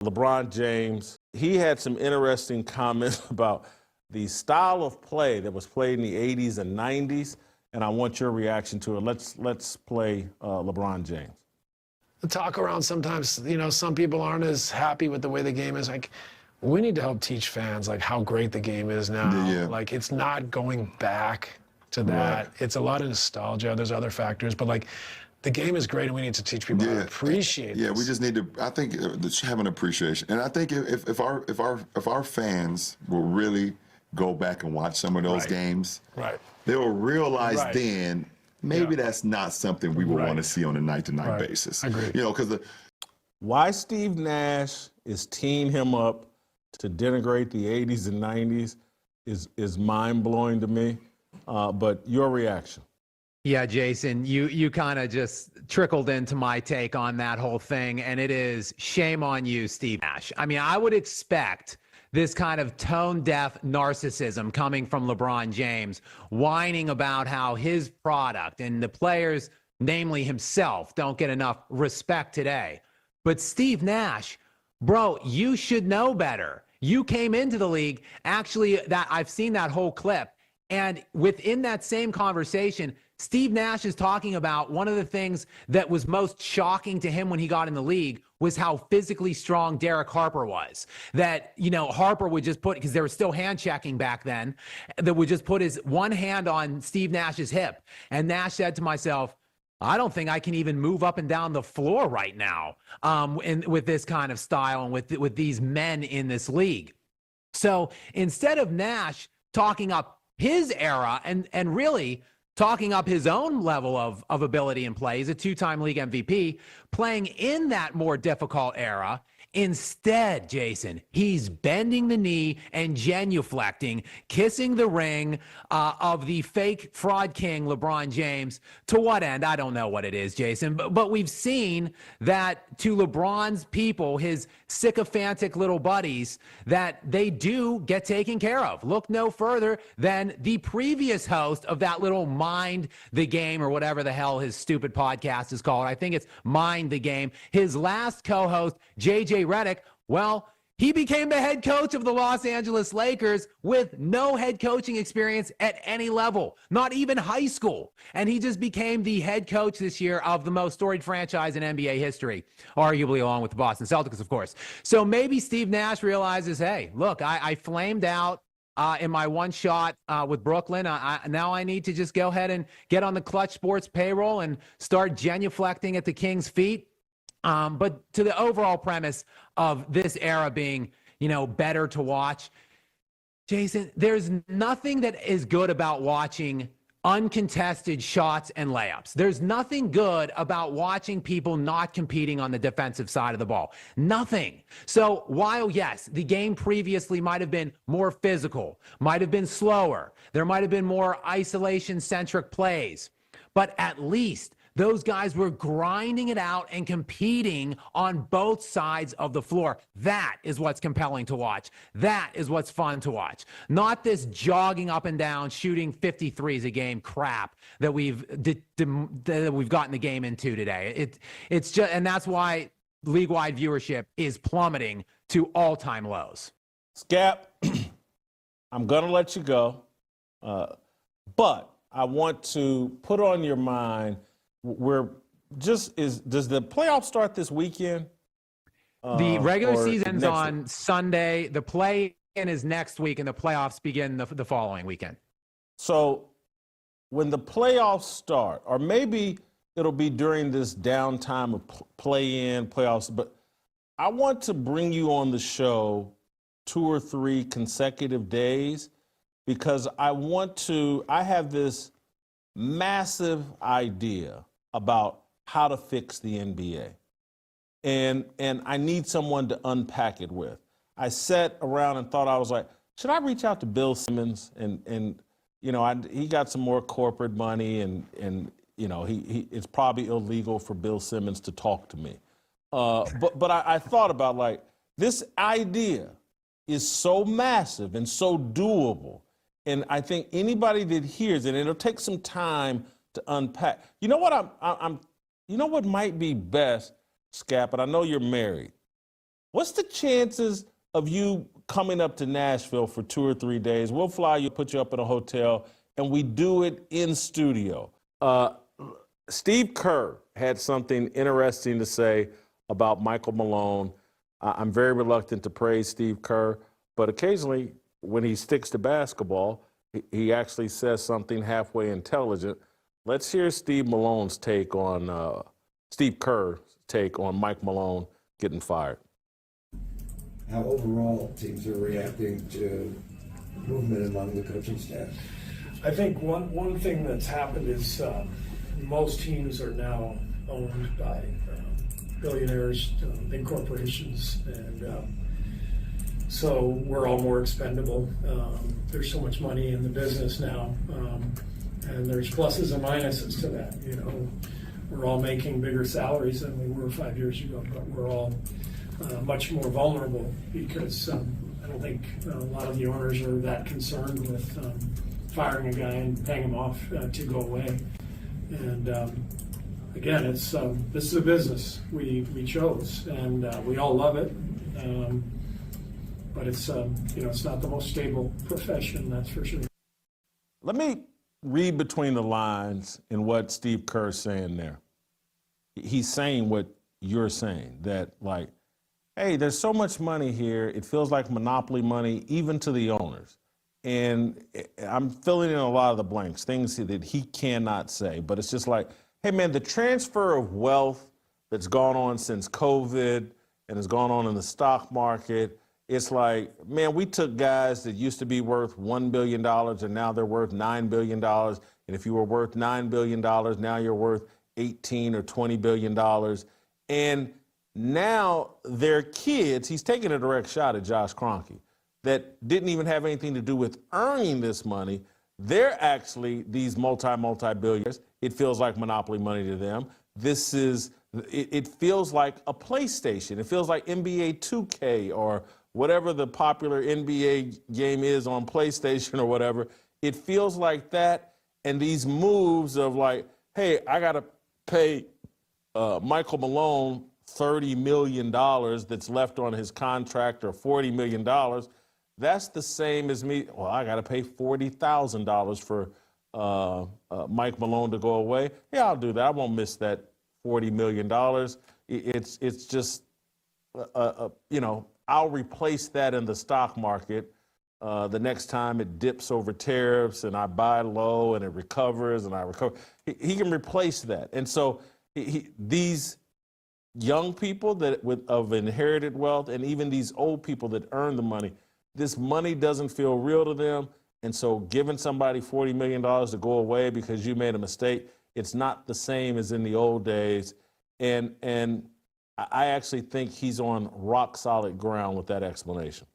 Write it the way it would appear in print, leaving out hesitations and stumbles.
LeBron James, he had some interesting comments about the style of play that was played in the 80s and 90s, and I want your reaction to it. Let's play LeBron James. The talk around sometimes, some people aren't as happy with the way the game is. Like, we need to help teach fans, like, how great the game is now. Yeah. Like, it's not going back to that. Right. It's a lot of nostalgia. There's other factors, but, like, the game is great, and we need to teach people how to appreciate it. Yeah, we just need to. I think have an appreciation, and I think if our fans will really go back and watch some of those games, they will realize then maybe that's not something we would want to see on a night-to-night basis. I agree. Because why Steve Nash is teeing him up to denigrate the 80s and 90s is mind-blowing to me. But your reaction? Yeah, Jason, you kind of just trickled into my take on that whole thing, and it is shame on you, Steve Nash. I mean, I would expect this kind of tone-deaf narcissism coming from LeBron James, whining about how his product and the players, namely himself, don't get enough respect today. But Steve Nash, bro, you should know better. You came into the league, actually, that I've seen that whole clip, and within that same conversation, Steve Nash is talking about one of the things that was most shocking to him when he got in the league was how physically strong Derek Harper was. That, Harper would just put, because they were still hand checking back then, that would just put his one hand on Steve Nash's hip. And Nash said to myself, I don't think I can even move up and down the floor right now with this kind of style and with these men in this league. So instead of Nash talking up his era and really talking up his own level of ability and play, he's a two-time league MVP, playing in that more difficult era. Instead, Jason, he's bending the knee and genuflecting, kissing the ring of the fake fraud king, LeBron James. To what end? I don't know what it is, Jason. But we've seen that to LeBron's people, his sycophantic little buddies, that they do get taken care of. Look no further than the previous host of that little Mind the Game, or whatever the hell his stupid podcast is called. I think it's Mind the Game. His last co-host, JJ Redick, well, he became the head coach of the Los Angeles Lakers with no head coaching experience at any level, not even high school. And he just became the head coach this year of the most storied franchise in NBA history, arguably along with the Boston Celtics, of course. So maybe Steve Nash realizes, hey, look, I flamed out in my one shot with Brooklyn. Now I need to just go ahead and get on the Clutch Sports payroll and start genuflecting at the King's feet. But to the overall premise of this era being, better to watch, Jason, there's nothing that is good about watching uncontested shots and layups. There's nothing good about watching people not competing on the defensive side of the ball. Nothing. So while, yes, the game previously might have been more physical, might have been slower, there might have been more isolation-centric plays, but at least those guys were grinding it out and competing on both sides of the floor. That is what's compelling to watch. That is what's fun to watch. Not this jogging up and down, shooting 53s a game crap that we've gotten the game into today. It's just, and that's why league-wide viewership is plummeting to all-time lows. Scap, I'm going to let you go, but I want to put on your mind, does the playoff start this weekend? The regular season's on Sunday. The play-in is next week, and the playoffs begin the following weekend. So when the playoffs start, or maybe it'll be during this downtime of play-in, playoffs, but I want to bring you on the show 2 or 3 consecutive days, because I have this massive idea about how to fix the NBA. And I need someone to unpack it with. I sat around and thought, I was like, should I reach out to Bill Simmons? And he got some more corporate money, and it's probably illegal for Bill Simmons to talk to me. But I thought about, like, this idea is so massive and so doable. And I think anybody that hears it, and it'll take some time to unpack. You know what you know what might be best, Scap, and I know you're married. What's the chances of you coming up to Nashville for 2 or 3 days? We'll fly you, put you up in a hotel, and we do it in studio. Steve Kerr had something interesting to say about Michael Malone. I'm very reluctant to praise Steve Kerr, but occasionally when he sticks to basketball, he actually says something halfway intelligent. Let's hear Steve Kerr's take on Mike Malone getting fired. How overall teams are reacting to movement among the coaching staff? I think one thing that's happened is most teams are now owned by billionaires, big corporations, and so we're all more expendable. There's so much money in the business now, and there's pluses and minuses to that. You know, we're all making bigger salaries than we were 5 years ago, but we're all much more vulnerable because I don't think a lot of the owners are that concerned with firing a guy and paying him off to go away. And again, it's this is a business we chose, and we all love it. But it's it's not the most stable profession, that's for sure. Let me read between the lines in what Steve Kerr is saying there. He's saying what you're saying, that like, hey, there's so much money here, it feels like monopoly money, even to the owners. And I'm filling in a lot of the blanks, things that he cannot say, but it's just like, hey man, the transfer of wealth that's gone on since COVID and has gone on in the stock market, it's like, man, we took guys that used to be worth $1 billion and now they're worth $9 billion. And if you were worth $9 billion, now you're worth 18 or $20 billion. And now their kids, he's taking a direct shot at Josh Kroenke, that didn't even have anything to do with earning this money. They're actually these multi-billionaires. It feels like monopoly money to them. It feels like a PlayStation. It feels like NBA 2K or whatever the popular NBA game is on PlayStation or whatever. It feels like that. And these moves of like, hey, I got to pay Michael Malone $30 million that's left on his contract, or $40 million. That's the same as me. Well, I got to pay $40,000 for Mike Malone to go away. Yeah, I'll do that. I won't miss that $40 million. It's just, I'll replace that in the stock market the next time it dips over tariffs and I buy low and it recovers and I recover. He can replace that. And so these young people of inherited wealth, and even these old people that earn the money, this money doesn't feel real to them. And so giving somebody $40 million to go away because you made a mistake, it's not the same as in the old days. And I actually think he's on rock solid ground with that explanation.